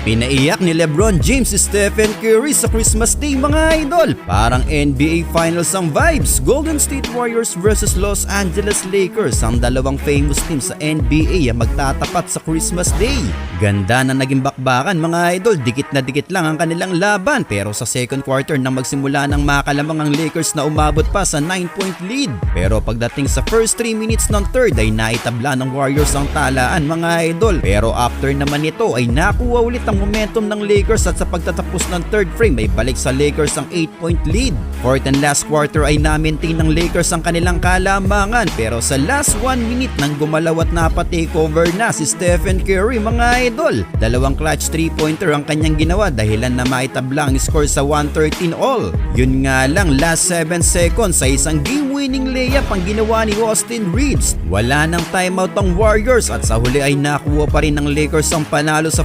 Pinaiyak ni LeBron James si Stephen Curry sa Christmas Day mga idol. Parang NBA Finals ang vibes. Golden State Warriors versus Los Angeles Lakers, ang dalawang famous team sa NBA ang magtatapat sa Christmas Day. Ganda na naging bakbakan mga idol, dikit na dikit lang ang kanilang laban, pero sa second quarter nang magsimula ng makalamang ang Lakers na umabot pa sa 9-point lead. Pero pagdating sa first 3 minutes ng third ay naitabla ng Warriors ang talaan mga idol. Pero after naman ito ay nakuha ulit ang momentum ng Lakers at sa pagtatapos ng third frame ay balik sa Lakers ang 8-point lead. Fourth and last quarter ay na-maintain ng Lakers ang kanilang kalamangan, pero sa last 1 minute nang gumalaw at napa-takeover na si Stephen Curry mga idol. Dalawang clutch 3-pointer ang kanyang ginawa dahilan na maitabla ang score sa 113 all. Yun nga lang, last 7 seconds sa isang game-winning layup ang ginawa ni Austin Reeves. Wala nang timeout ang Warriors at sa huli ay nakuha pa rin ng Lakers ang panalo sa